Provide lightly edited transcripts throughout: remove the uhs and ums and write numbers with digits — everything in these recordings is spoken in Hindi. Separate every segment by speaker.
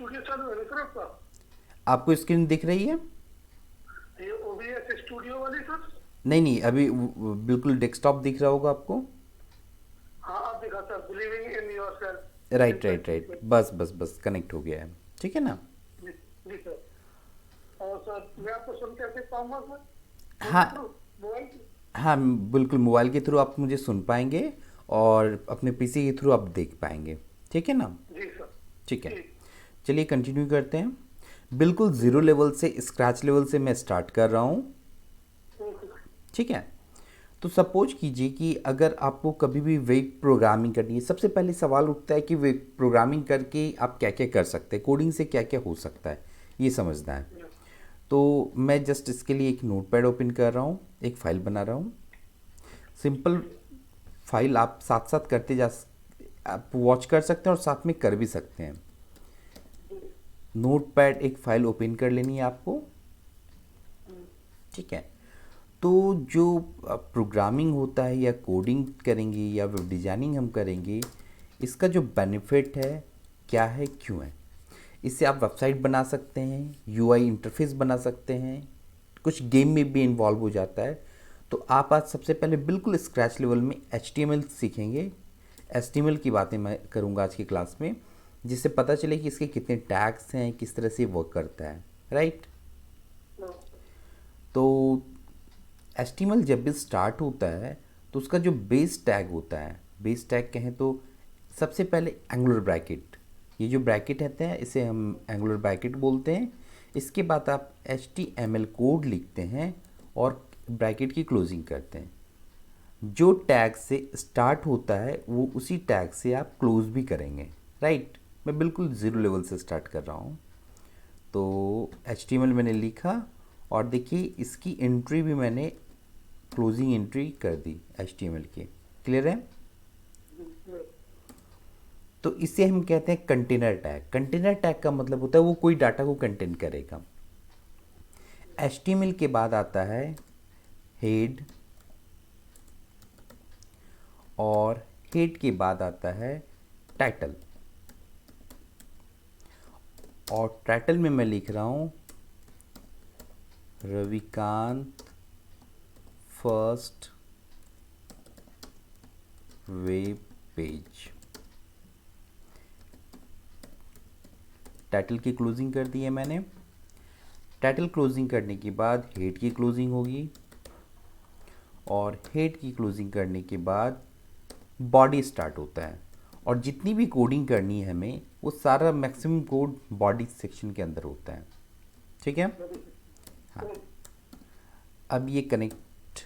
Speaker 1: स्टूडियो चालू है ना सर आपका?
Speaker 2: आपको स्क्रीन दिख रही है?
Speaker 1: ये ओबीएस स्टूडियो वाली सर?
Speaker 2: नहीं नहीं, अभी बिल्कुल डेस्कटॉप दिख रहा होगा आपको।
Speaker 1: हाँ, आप दिखा sir, believing in your self
Speaker 2: right right
Speaker 1: sympathy
Speaker 2: right,
Speaker 1: पे।
Speaker 2: बस बस बस कनेक्ट हो गया है। ठीक है ना?
Speaker 1: जी। जी सर। और सर मैं आपको सुन कैसे पाऊंगा सर? फोन के
Speaker 2: हाँ
Speaker 1: थ्रू? मोबाइल के?
Speaker 2: हाँ, बिल्कुल मोबाइल के थ्रू आप मुझे सुन पाएंगे और अपने पीसी के थ्रू आप देख पाएंगे। ठीक है ना?
Speaker 1: जी सर।
Speaker 2: ठीक है,
Speaker 1: जी।
Speaker 2: चलिए कंटिन्यू करते हैं। बिल्कुल ज़ीरो लेवल से, स्क्रैच लेवल से मैं स्टार्ट कर रहा हूँ।
Speaker 1: ओके।
Speaker 2: ठीक है, तो सपोज कीजिए कि अगर आपको कभी भी वेब प्रोग्रामिंग करनी है, सबसे पहले सवाल उठता है कि वेब प्रोग्रामिंग करके आप क्या क्या कर सकते हैं, कोडिंग से क्या क्या हो सकता है, ये समझना है। तो मैं जस्ट इसके लिए एक नोटपैड ओपन कर रहा हूँ, एक फ़ाइल बना रहा हूँ। सिंपल फाइल आप साथ साथ करते आप वॉच कर सकते हैं और साथ में कर भी सकते हैं। नोटपैड एक फ़ाइल ओपन कर लेनी है आपको। ठीक है, तो जो प्रोग्रामिंग होता है या कोडिंग करेंगे या वेब डिज़ाइनिंग हम करेंगे, इसका जो बेनिफिट है क्या है, क्यों है, इससे आप वेबसाइट बना सकते हैं, यूआई इंटरफेस बना सकते हैं, कुछ गेम में भी इन्वॉल्व हो जाता है। तो आप आज सबसे पहले बिल्कुल स्क्रैच लेवल में एच सीखेंगे। एच की बातें मैं करूँगा आज की क्लास में, जिससे पता चले कि इसके कितने टैग्स हैं, किस तरह से वर्क करता है। राइट? तो एच जब भी स्टार्ट होता है तो उसका जो बेस टैग होता है, बेस टैग कहें तो सबसे पहले एंगुलर ब्रैकेट, ये जो ब्रैकेट रहते हैं इसे हम एंगुलर ब्रैकेट बोलते हैं। इसके बाद आप एच कोड लिखते हैं और ब्रैकेट की क्लोजिंग करते हैं। जो टैग से स्टार्ट होता है वो उसी टैग से आप क्लोज भी करेंगे। राइट? मैं बिल्कुल ज़ीरो लेवल से स्टार्ट कर रहा हूँ। तो एच मैंने लिखा और देखिए इसकी एंट्री भी मैंने क्लोजिंग एंट्री कर दी एच की। क्लियर है? तो इसे हम कहते हैं कंटेनर टैग। कंटेनर टैग का मतलब होता है वो कोई डाटा को कंटेन करेगा। एच के बाद आता है हेड, और हेड के बाद आता है टाइटल, और टाइटल में मैं लिख रहा हूँ Ravikant first web page. Title की क्लोजिंग कर दी है मैंने। टाइटल क्लोजिंग करने के बाद हेड की क्लोजिंग होगी, और हेड की क्लोजिंग करने के बाद बॉडी स्टार्ट होता है। और जितनी भी कोडिंग करनी है हमें, वो सारा मैक्सिमम कोड बॉडी सेक्शन के अंदर होता है। ठीक है? हाँ, अब ये कनेक्ट,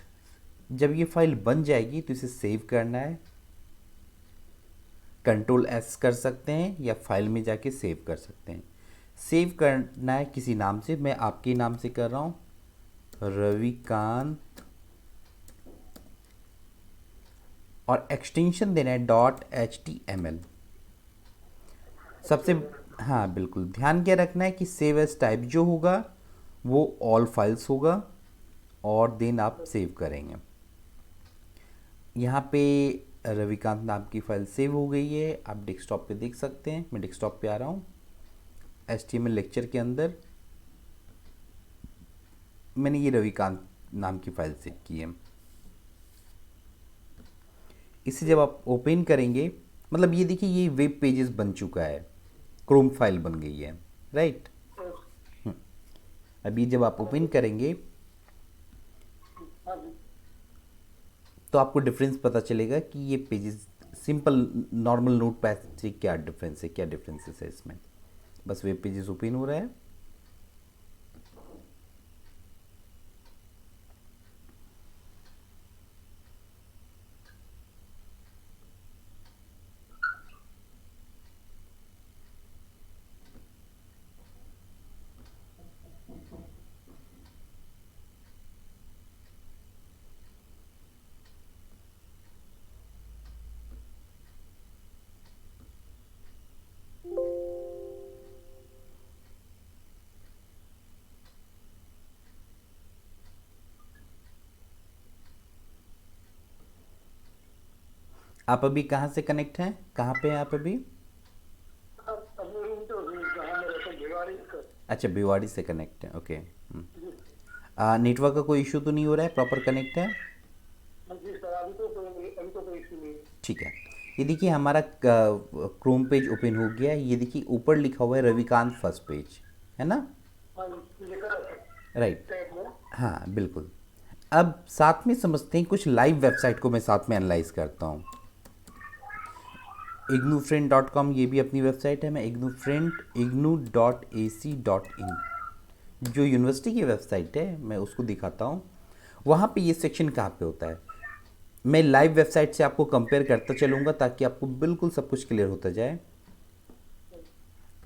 Speaker 2: जब ये फाइल बन जाएगी तो इसे सेव करना है। कंट्रोल एस कर सकते हैं या फाइल में जाके सेव कर सकते हैं। सेव करना है किसी नाम से, मैं आपके नाम से कर रहा हूँ, रविकांत, और एक्सटेंशन देना है dot H T M L सबसे। हाँ बिल्कुल, ध्यान क्या रखना है कि सेव एज टाइप जो होगा वो ऑल फाइल्स होगा, और देन आप सेव करेंगे। यहाँ पे रविकांत नाम की फ़ाइल सेव हो गई है, आप डेस्कटॉप पे देख सकते हैं। मैं डेस्कटॉप पे आ रहा हूँ। एच लेक्चर के अंदर मैंने ये रविकांत नाम की फ़ाइल सेव की है। इसे जब आप ओपन करेंगे, मतलब ये देखिए ये वेब पेजेस बन चुका है, क्रोम फाइल बन गई है। राइट? अभी जब आप ओपन करेंगे
Speaker 1: हाँ जी।
Speaker 2: तो आपको डिफरेंस पता चलेगा कि ये pages simple normal note pad से क्या डिफरेंस है, क्या डिफरेंसेस है इसमें। बस वेब पेजेस ओपन हो रहा है। आप अभी कहाँ से कनेक्ट हैं, कहाँ पे हैं आप अभी?
Speaker 1: अब अपने रूम पे हो गई जहाँ मैं भिवाड़ी का।
Speaker 2: अच्छा, भिवाड़ी से कनेक्ट है, ओके।
Speaker 1: जी
Speaker 2: नेटवर्क का कोई इशू तो नहीं हो रहा है, प्रॉपर कनेक्ट है?
Speaker 1: जी सर, अभी तो कोई इशू नहीं है।
Speaker 2: ठीक है। ये देखिए हमारा क्रोम पेज ओपन हो गया है। ये देखिए ऊपर लिखा हुआ है रविकांत फर्स्ट पेज, है ना?
Speaker 1: हाँ, लेकर
Speaker 2: राइट।
Speaker 1: टैग में।
Speaker 2: हाँ बिल्कुल। अब साथ में समझते हैं, कुछ लाइव वेबसाइट को मैं साथ में एनालाइज करता हूँ। ignufriend.com ये भी अपनी वेबसाइट है। मैं ignu.ac.in जो यूनिवर्सिटी की वेबसाइट है मैं उसको दिखाता हूँ। वहाँ पे ये सेक्शन कहाँ पे होता है, मैं लाइव वेबसाइट से आपको कंपेयर करता चलूँगा ताकि आपको बिल्कुल सब कुछ क्लियर होता जाए।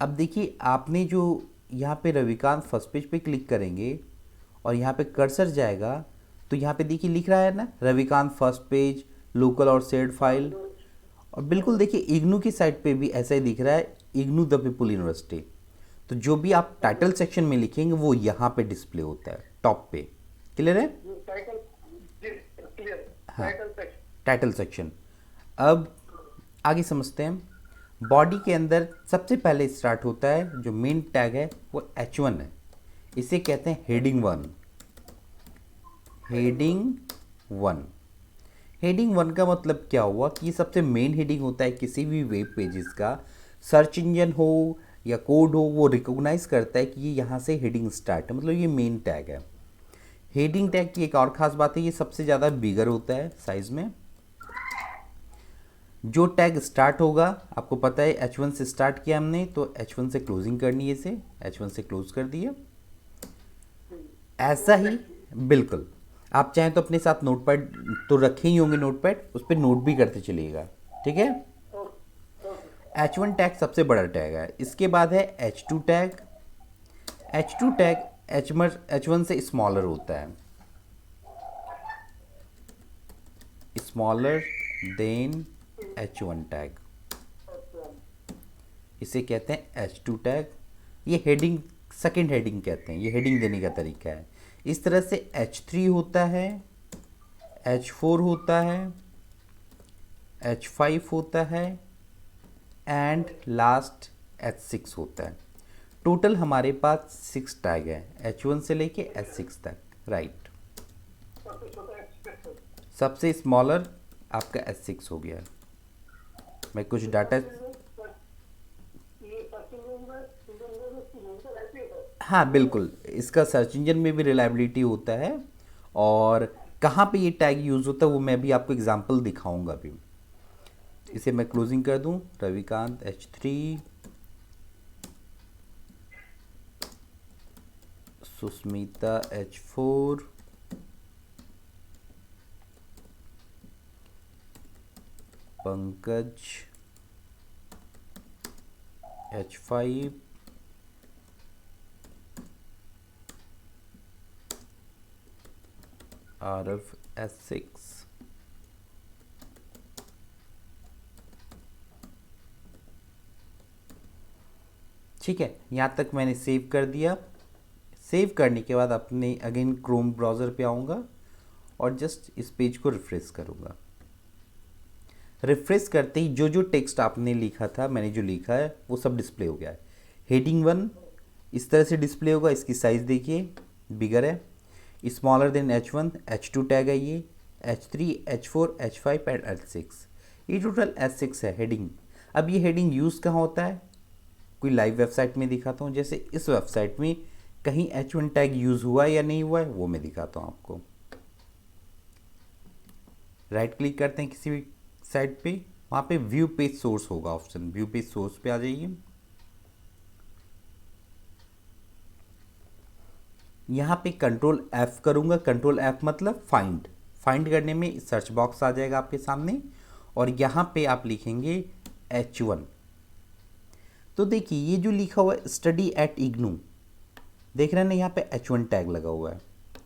Speaker 2: अब देखिए आपने जो यहाँ पे रविकांत फर्स्ट पेज पे क्लिक करेंगे और यहाँ पे कर्सर जाएगा तो यहाँ पे देखिए लिख रहा है ना रविकांत फर्स्ट पेज लोकल और शेयर्ड फाइल। और बिल्कुल देखिए इग्नू की साइट पे भी ऐसा ही दिख रहा है, इग्नू द पीपल यूनिवर्सिटी। तो जो भी आप टाइटल सेक्शन में लिखेंगे वो यहाँ पे डिस्प्ले होता है टॉप पे। क्लियर है?
Speaker 1: टाइटल, जी क्लियर।
Speaker 2: हाँ,
Speaker 1: टाइटल सेक्शन।
Speaker 2: Title section. अब आगे समझते हैं। बॉडी के अंदर सबसे पहले स्टार्ट होता है जो मेन टैग है वो H1 है। इसे कहते हैं हेडिंग 1। हेडिंग 1। हेडिंग 1 का मतलब क्या हुआ कि ये सबसे मेन हेडिंग होता है किसी भी वेब पेजेस का। सर्च इंजन हो या कोड हो वो रिकॉग्नाइज करता है कि ये यहाँ से हेडिंग स्टार्ट है, मतलब ये मेन टैग है। हेडिंग टैग की एक और ख़ास बात है, ये सबसे ज़्यादा बिगर होता है साइज़ में। जो टैग स्टार्ट होगा आपको पता है H1 से स्टार्ट किया हमने तो H1 से क्लोजिंग करनी है, इसे H1 से क्लोज कर दिया। ऐसा ही बिल्कुल आप चाहें तो अपने साथ नोटपैड तो रखे ही होंगे, नोटपैड उस पर नोट भी करते चलिएगा, ठीक है? H1 टैग सबसे बड़ा टैग है। इसके बाद है H2 tag. H2 tag H1 से स्मॉलर होता है, स्मॉलर देन H1 टैग। इसे कहते हैं H2 टैग। ये हेडिंग सेकंड हेडिंग कहते हैं, ये हेडिंग देने का तरीका है। इस तरह से H3 होता है, H4 होता है, H5 होता है एंड लास्ट H6 होता है। टोटल हमारे पास 6 टैग है H1 से लेके H6 तक, राइट।
Speaker 1: सबसे छोटा एक्सप्रेशन।
Speaker 2: सबसे स्मॉलर आपका H6 हो गया। मैं कुछ डाटा,
Speaker 1: ये सर्च इंजन में तो रहती है सर।
Speaker 2: हाँ बिल्कुल, इसका सर्च इंजन में भी रिलायबिलिटी होता है और कहाँ पे ये टैग यूज़ होता है वो मैं भी आपको एग्जांपल दिखाऊंगा अभी। इसे मैं क्लोजिंग कर दूं, Ravikant H3, Sushmita H4, Pankaj H5, Aarav S6। ठीक है, यहाँ तक मैंने सेव कर दिया। सेव करने के बाद अपने अगेन क्रोम ब्राउज़र पे आऊँगा और जस्ट इस पेज को रिफ्रेश करूँगा। रिफ्रेश करते ही जो जो टेक्स्ट आपने लिखा था, मैंने जो लिखा है वो सब डिस्प्ले हो गया है। हेडिंग 1 इस तरह से डिस्प्ले होगा, इसकी साइज़ देखिए बिगर है, smaller than H1, H2 tag है ये, H3, H4, H5 and H6। ये टोटल H6 है हेडिंग। अब ये हेडिंग यूज़ कहाँ होता है, कोई लाइव वेबसाइट में दिखाता हूँ। जैसे इस वेबसाइट में कहीं H1 टैग यूज़ हुआ है या नहीं हुआ है वो मैं दिखाता हूँ आपको। राइट क्लिक करते हैं किसी भी साइट पे, वहाँ पे व्यू पेज सोर्स होगा ऑप्शन, व्यू पेज सोर्स पे आ जाइए। यहाँ पे कंट्रोल F करूँगा। कंट्रोल F मतलब फाइंड। फाइंड करने में सर्च बॉक्स आ जाएगा आपके सामने और यहाँ पे आप लिखेंगे H1। तो देखिए ये जो लिखा हुआ है स्टडी एट इग्नू, देख रहे हैं ना, यहाँ पे H1 टैग लगा हुआ है,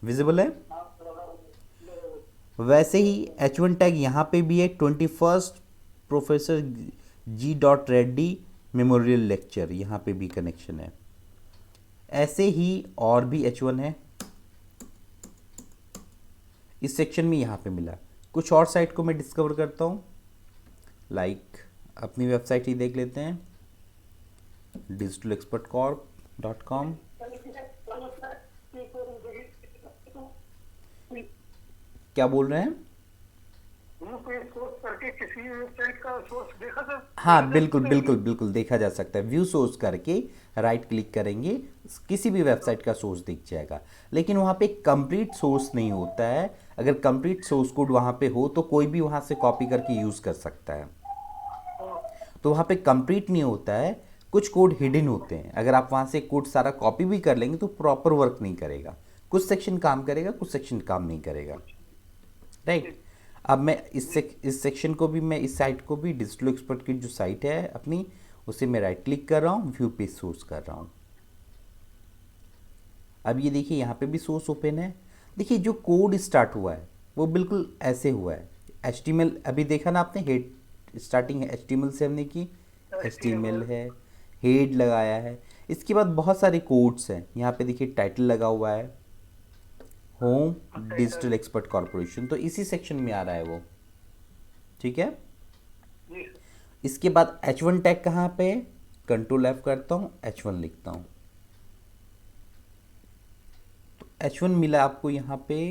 Speaker 2: विजिबल है। वैसे ही H1 टैग यहाँ पे भी है, 21 प्रोफेसर G. मेमोरियल लेक्चर, यहाँ पे भी कनेक्शन है। ऐसे ही और भी H1 है इस सेक्शन में, यहाँ पे मिला। कुछ और साइट को मैं डिस्कवर करता हूँ, लाइक अपनी वेबसाइट ही देख लेते हैं, डिजिटल एक्सपर्ट कॉर्प। .com। क्या बोल रहे हैं?
Speaker 1: सोर्स करके किसी वेबसाइट का सोर्स देखा था?
Speaker 2: हाँ बिल्कुल बिल्कुल बिल्कुल देखा जा सकता है। व्यू सोर्स करके राइट क्लिक करेंगे, किसी भी वेबसाइट का सोर्स दिख जाएगा, लेकिन वहाँ पे कंप्लीट सोर्स नहीं होता है। अगर कंप्लीट सोर्स कोड वहाँ पे हो तो कोई भी वहाँ से कॉपी करके यूज़ कर सकता है। तो वहाँ पे कंप्लीट नहीं होता है, कुछ कोड हिडन होते हैं। अगर आप वहाँ से कोड सारा कॉपी भी कर लेंगे तो प्रॉपर वर्क नहीं करेगा, कुछ सेक्शन काम करेगा कुछ सेक्शन काम नहीं करेगा। राइट। अब मैं इस सेक्शन को भी, मैं इस साइट को भी, डिजिटल एक्सपर्ट की जो साइट है अपनी, उसे मैं राइट क्लिक कर रहा हूँ, व्यू पेज सोर्स कर रहा हूँ। अब ये देखिए यहाँ पे भी सोर्स ओपन है। देखिए जो कोड स्टार्ट हुआ है वो बिल्कुल ऐसे हुआ है। HTML अभी देखा ना आपने, हेड स्टार्टिंग है HTML से हमने की, HTML है, हेड लगाया है। इसके बाद बहुत सारे कोड्स हैं। यहाँ पे देखिए टाइटल लगा हुआ है, होम डिजिटल एक्सपर्ट कॉरपोरेशन, तो इसी सेक्शन में आ रहा है वो। ठीक है।
Speaker 1: जी
Speaker 2: इसके बाद H1 टैग कहाँ पे? कंट्रोल F करता हूँ, H1 लिखता हूँ, तो H1 मिला आपको यहाँ पे।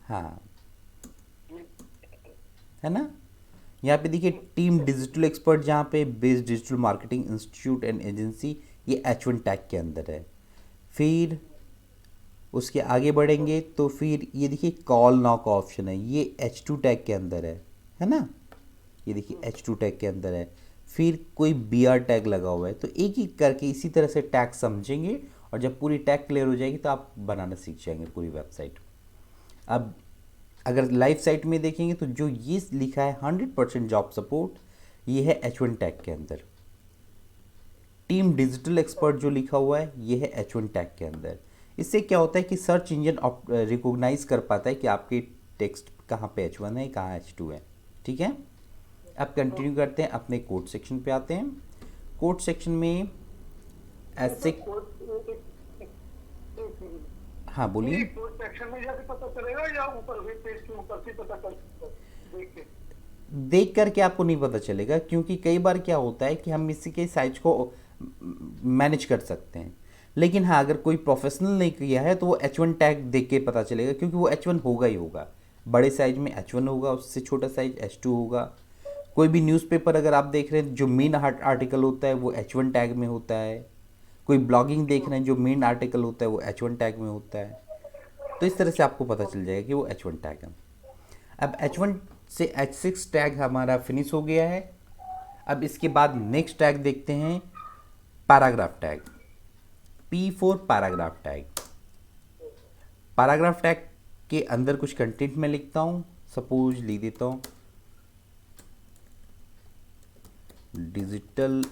Speaker 2: हाँ, है ना। यहाँ पे देखिए टीम डिजिटल एक्सपर्ट, जहाँ पे based digital marketing institute and agency, ये H1 टैग के अंदर है। फिर उसके आगे बढ़ेंगे तो फिर ये देखिए कॉल नाउ का ऑप्शन है, ये H2 टैग के अंदर है ना। ये देखिए H2 टैग के अंदर है। फिर कोई BR टैग लगा हुआ है। तो एक एक करके इसी तरह से टैग समझेंगे, और जब पूरी टैग क्लियर हो जाएगी तो आप बनाना सीख जाएंगे पूरी वेबसाइट। अब अगर लाइव साइट में देखेंगे तो जो ये लिखा है 100% जॉब सपोर्ट, ये है H1 टैग के अंदर। टीम डिजिटल एक्सपर्ट जो लिखा हुआ है ये है H1 टैग के अंदर। इससे क्या होता है कि सर्च इंजन रिकॉग्नाइज कर पाता है कि आपके टेक्स्ट कहाँ पे H1 है कहाँ H2 है। ठीक है। अब कंटिन्यू करते हैं, अपने कोड सेक्शन पे आते हैं। कोड सेक्शन में ऐसे, हाँ बोलिए।
Speaker 1: सेक्शन में जाके पता चलेगा या ऊपर वेब पेज के ऊपर से पता कर सकते हैं देख के?
Speaker 2: देख करके आपको नहीं पता चलेगा, क्योंकि कई बार क्या होता है कि हम इसी के साइज को मैनेज कर सकते हैं, लेकिन हाँ अगर कोई प्रोफेशनल नहीं किया है तो वो H1 टैग देख के पता चलेगा, क्योंकि वो H1 होगा ही होगा। बड़े साइज में H1 होगा, उससे छोटा साइज H2 होगा। कोई भी न्यूज़पेपर अगर आप देख रहे हैं, जो मेन आर्टिकल होता है वो H1 टैग में होता है। कोई ब्लॉगिंग देख रहे हैं, जो मेन आर्टिकल होता है वो H1 टैग में होता है। तो इस तरह से आपको पता चल जाएगा कि वो H1 टैग है। अब H1 से H6 टैग हमारा फिनिश हो गया है। अब इसके बाद नेक्स्ट टैग देखते हैं, paragraph tag. P4 paragraph tag. Paragraph tag के अंदर कुछ कंटेंट में लिखता हूँ, सपोज लिख देता हूँ डिजिटल